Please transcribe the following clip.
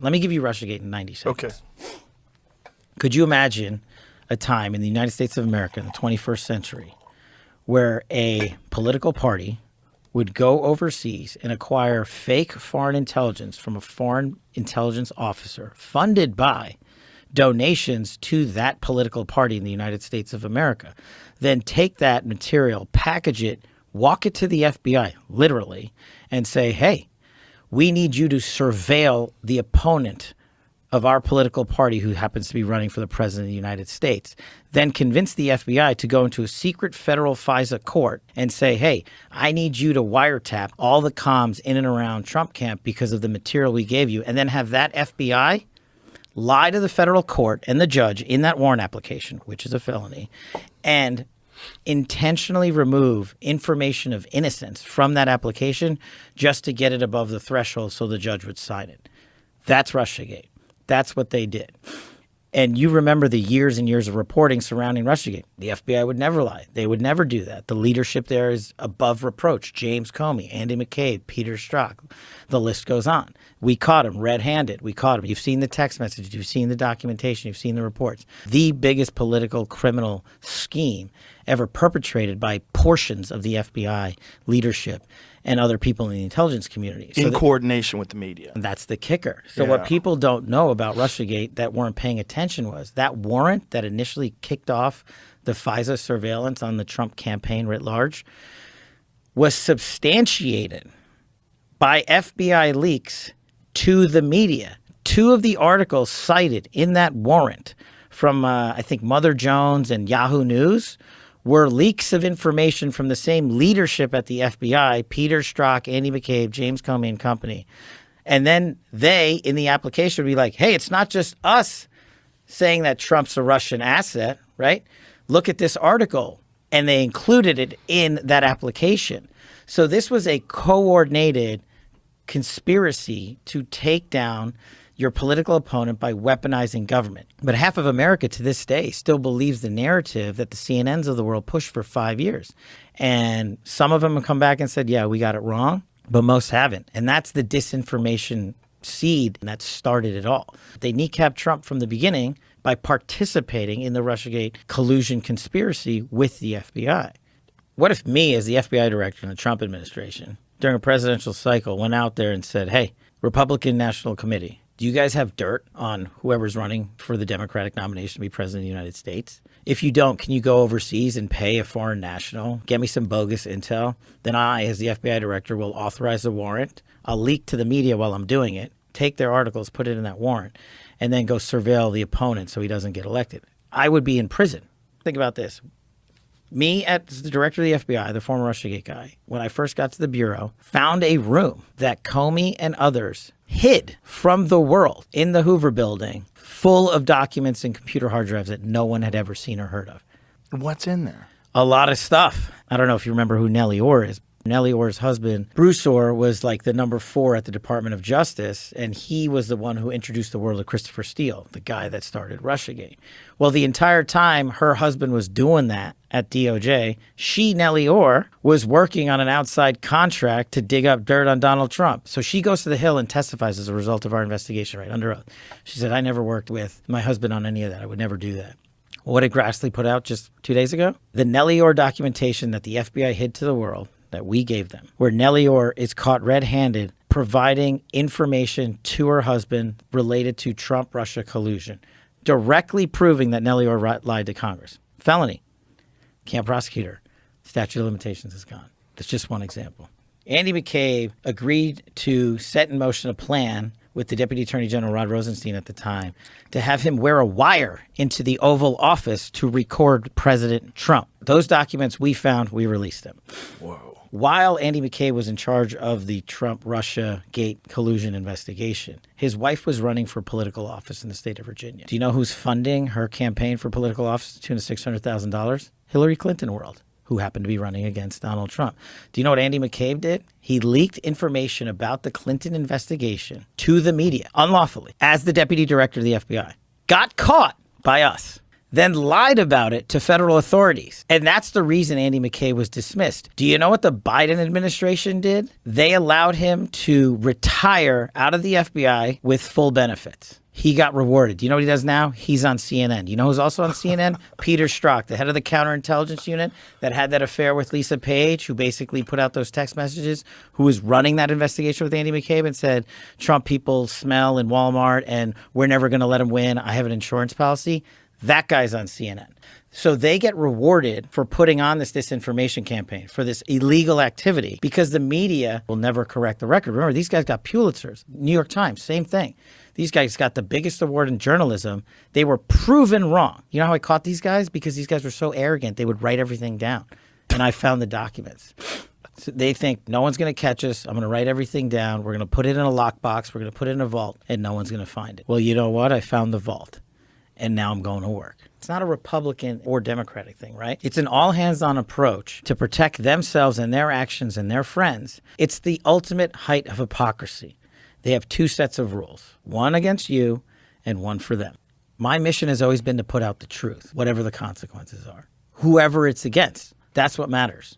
Let me give you Russiagate in 90 seconds. Okay. Could you imagine a time in the United States of America in the 21st century where a political party would go overseas and acquire fake foreign intelligence from a foreign intelligence officer funded by donations to that political party in the United States of America, then take that material, package it, walk it to the FBI, literally, and say, hey, we need you to surveil the opponent of our political party who happens to be running for the president of the United States, then convince the FBI to go into a secret federal FISA court and say, hey, I need you to wiretap all the comms in and around Trump camp because of the material we gave you, and then have that FBI lie to the federal court and the judge in that warrant application, which is a felony, and intentionally remove information of innocence from that application just to get it above the threshold so the judge would sign it. That's Russiagate. That's what they did. And you remember the years and years of reporting surrounding Russiagate. The FBI would never lie. They would never do that. The leadership there is above reproach. James Comey, Andy McCabe, Peter Strzok. The list goes on. We caught him red-handed. We caught him. You've seen the text messages. You've seen the documentation. You've seen the reports. The biggest political criminal scheme ever perpetrated by portions of the FBI leadership and other people in the intelligence community. In coordination with the media. That's the kicker. So what people don't know about Russiagate that weren't paying attention was that warrant that initially kicked off the FISA surveillance on the Trump campaign writ large was substantiated by FBI leaks to the media. Two of the articles cited in that warrant from, I think, Mother Jones and Yahoo News were leaks of information from the same leadership at the FBI, Peter Strzok, Andy McCabe, James Comey and company. And then they, in the application, would be like, hey, it's not just us saying that Trump's a Russian asset, right? Look at this article. And they included it in that application. So this was a coordinated conspiracy to take down your political opponent by weaponizing government. But half of America to this day still believes the narrative that the CNNs of the world pushed for 5 years. And some of them have come back and said, yeah, we got it wrong, but most haven't. And that's the disinformation seed that started it all. They kneecapped Trump from the beginning by participating in the Russiagate collusion conspiracy with the FBI. What if me, as the FBI director in the Trump administration, during a presidential cycle, went out there and said, hey, Republican National Committee, do you guys have dirt on whoever's running for the Democratic nomination to be president of the United States? If you don't, can you go overseas and pay a foreign national, get me some bogus intel? Then I, as the FBI director, will authorize the warrant. I'll leak to the media while I'm doing it, take their articles, put it in that warrant, and then go surveil the opponent so he doesn't get elected. I would be in prison. Think about this. Me, as the director of the FBI, the former Russiagate guy, when I first got to the Bureau, found a room that Comey and others hid from the world in the Hoover Building, full of documents and computer hard drives that no one had ever seen or heard of. What's in there? A lot of stuff. I don't know if you remember who Nellie Orr is. Nellie Orr's husband, Bruce Orr, was like the number 4 at the Department of Justice, and he was the one who introduced the world of Christopher Steele, the guy that started Russiagate. Well, the entire time her husband was doing that at DOJ, she, Nellie Orr, was working on an outside contract to dig up dirt on Donald Trump. So she goes to the Hill and testifies as a result of our investigation, right, under oath. She said, I never worked with my husband on any of that. I would never do that. What did Grassley put out just 2 days ago? The Nellie Orr documentation that the FBI hid to the world, that we gave them, where Nellie Orr is caught red-handed providing information to her husband related to Trump-Russia collusion, directly proving that Nellie Orr lied to Congress. Felony. Can't prosecute her. Statute of limitations is gone. That's just one example. Andy McCabe agreed to set in motion a plan with the Deputy Attorney General Rod Rosenstein at the time to have him wear a wire into the Oval Office to record President Trump. Those documents we found, we released them. Whoa. While Andy McCabe was in charge of the Trump-Russia Gate collusion investigation, his wife was running for political office in the state of Virginia. Do you know who's funding her campaign for political office to the tune of $600,000? Hillary Clinton world, who happened to be running against Donald Trump. Do you know what Andy McCabe did? He leaked information about the Clinton investigation to the media unlawfully as the deputy director of the FBI. Got caught by us. then lied about it to federal authorities. And that's the reason Andy McCabe was dismissed. Do you know what the Biden administration did? They allowed him to retire out of the FBI with full benefits. He got rewarded. Do you know what he does now? He's on CNN. You know who's also on CNN? Peter Strzok, the head of the counterintelligence unit that had that affair with Lisa Page, who basically put out those text messages, who was running that investigation with Andy McCabe and said, Trump people smell in Walmart and we're never going to let him win. I have an insurance policy. That guy's on CNN. So they get rewarded for putting on this disinformation campaign, for this illegal activity, because the media will never correct the record. Remember, these guys got Pulitzers. New York Times, same thing. These guys got the biggest award in journalism. They were proven wrong. You know how I caught these guys? Because these guys were so arrogant, they would write everything down. And I found the documents. So they think no one's going to catch us. I'm going to write everything down. We're going to put it in a lockbox. We're going to put it in a vault, and no one's going to find it. Well, you know what? I found the vault, and now I'm going to work. It's not a Republican or Democratic thing, right? It's an all-hands-on approach to protect themselves and their actions and their friends. It's the ultimate height of hypocrisy. They have two sets of rules, one against you and one for them. My mission has always been to put out the truth, whatever the consequences are. Whoever it's against, that's what matters.